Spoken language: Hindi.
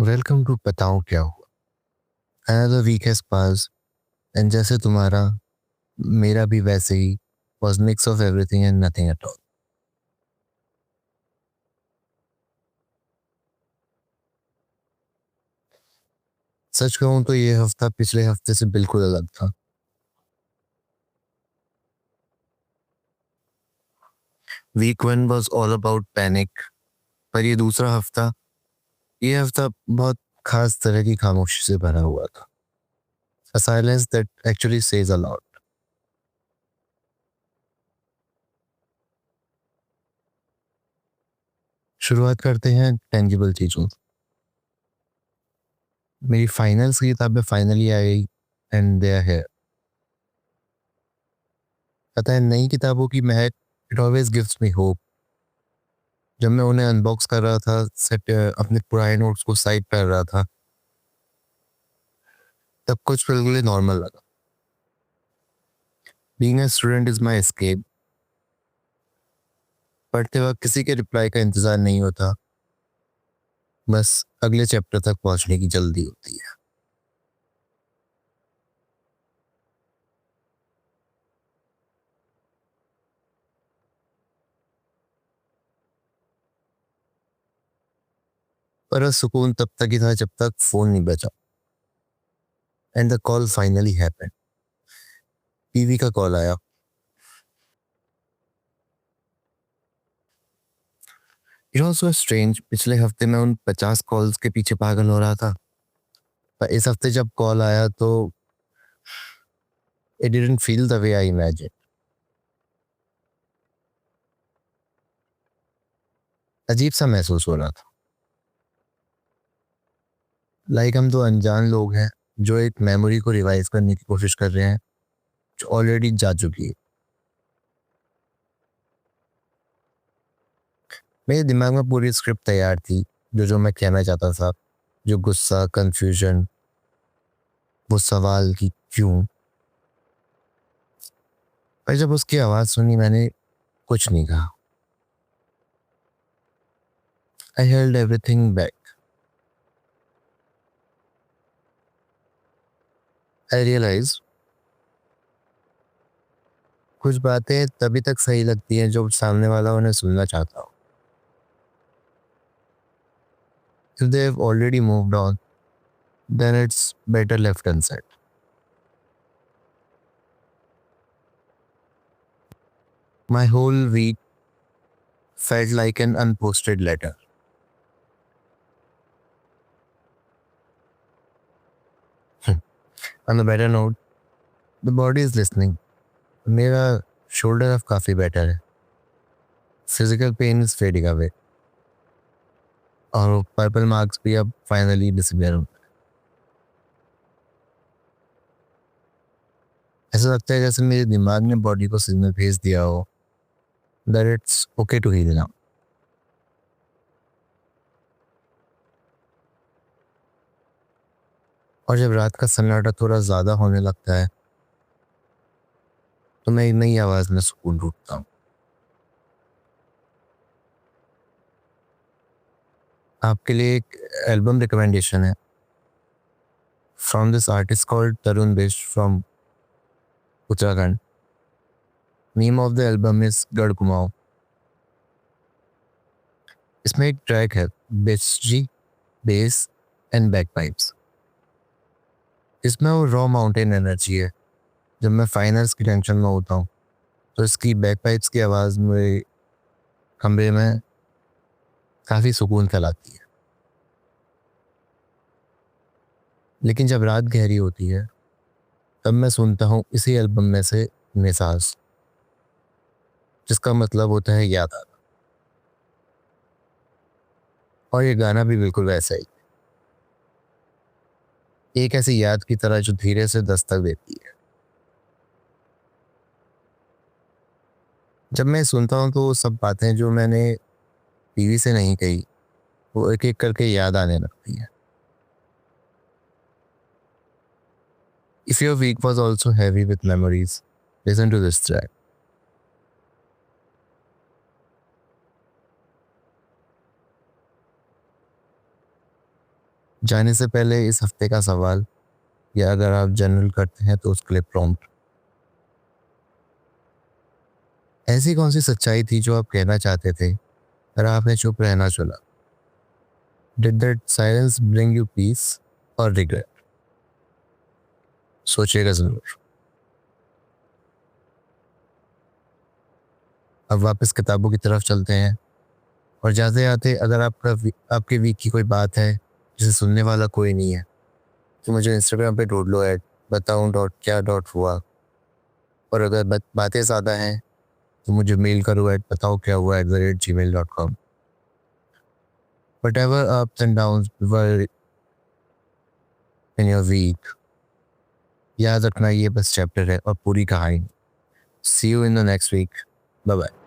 वेलकम टू बताओ क्या हुआ। Another week has pass and जैसे तुम्हारा मेरा भी वैसे ही was mix of everything and nothing at all. सच कहूँ तो ये हफ्ता पिछले हफ्ते से बिल्कुल अलग था। Week one was all about panic, पर ये हफ्ता बहुत खास तरह की खामोशी से भरा हुआ था। A silence that actually says a lot. शुरुआत करते हैं टेंजिबल चीजों से। मेरी फाइनल्स की किताबें फाइनली आ गई एंड दे आर हियर। पता है, नई किताबों की महक it always gives me hope. जब मैं उन्हें अनबॉक्स कर रहा था, अपने पुराने नोट्स को साइड कर रहा था, तब कुछ बिल्कुल नॉर्मल लगा। Being a student is my escape. पढ़ते वक्त किसी के रिप्लाई का इंतजार नहीं होता, बस अगले चैप्टर तक पहुंचने की जल्दी होती है। पर वह सुकून तब तक ही था जब तक फोन नहीं बचा। And the call finally happened. PV का कॉल आया। It was so strange. पिछले हफ्ते मैं उन 50 कॉल्स के पीछे पागल हो रहा था, पर इस हफ्ते जब कॉल आया तो it didn't feel the way I imagine. अजीब सा महसूस हो रहा था, लाइक हम दो अनजान लोग हैं जो एक मेमोरी को रिवाइज करने की कोशिश कर रहे हैं जो ऑलरेडी जा चुकी है। मेरे दिमाग में पूरी स्क्रिप्ट तैयार थी, जो जो मैं कहना चाहता था, जो गुस्सा, कंफ्यूजन, वो सवाल कि क्यों। पर जब उसकी आवाज़ सुनी मैंने कुछ नहीं कहा। I held everything back. I realise कुछ बातें तभी तक सही लगती हैं जो सामने वाला उन्हें सुनना चाहता हो। If they have already moved on, then it's better left unsaid. My whole week felt like an unposted letter. On a better note, the body is listening. मेरा शोल्डर अब काफ़ी बेटर है। Physical pain is fading away और पर्पल मार्क्स भी अब फाइनली डिसअपियर हो। ऐसा लगता है जैसे मेरे दिमाग ने बॉडी को सिग्नल भेज दिया हो that it's okay to heal now. और जब रात का सन्नाटा थोड़ा ज़्यादा होने लगता है तो मैं एक नई आवाज़ में सुकून ढूंढता हूँ। आपके लिए एक एल्बम रिकमेंडेशन है फ्रॉम दिस आर्टिस्ट कॉल्ड तरुण बिश from Uttarakhand. Name of the album is गढ़ कुमाऊं। इसमें एक ट्रैक है बेसजी, बेस एंड बैकपाइप्स। इसमें वो रॉ माउंटेन एनर्जी है। जब मैं फाइनल्स की टेंशन में होता हूँ तो इसकी बैकपाइप्स की आवाज़ मेरे कमरे में काफ़ी सुकून फैलाती है। लेकिन जब रात गहरी होती है तब मैं सुनता हूँ इसी एल्बम में से मिसाज, जिसका मतलब होता है याद आना। और ये गाना भी बिल्कुल वैसा ही, एक ऐसी याद की तरह जो धीरे से दस्तक देती है। जब मैं सुनता हूँ तो वो सब बातें जो मैंने टीवी से नहीं कही वो एक एक करके याद आने लगती है। If your week was also heavy with memories, listen to this track. जाने से पहले इस हफ्ते का सवाल, या अगर आप जनरल करते हैं तो उसके लिए प्रॉम्प्ट। ऐसी कौन सी सच्चाई थी जो आप कहना चाहते थे पर आपने चुप रहना चुना? Did that silence bring you peace और रिग्रेट? सोचिएगा जरूर। अब वापस किताबों की तरफ चलते हैं, और जाते जाते अगर आपके वीक की कोई बात है जिसे सुनने वाला कोई नहीं है, तो मुझे इंस्टाग्राम पे ढूंढ लो बताऊं डॉट क्या डॉट हुआ। और अगर बातें ज़्यादा हैं तो मुझे मेल करो बताओ क्या हुआ @gmail.com। Whatever ups and downs were in your week, याद रखना ये बस चैप्टर है और पूरी कहानी। See you in the next week. Bye bye.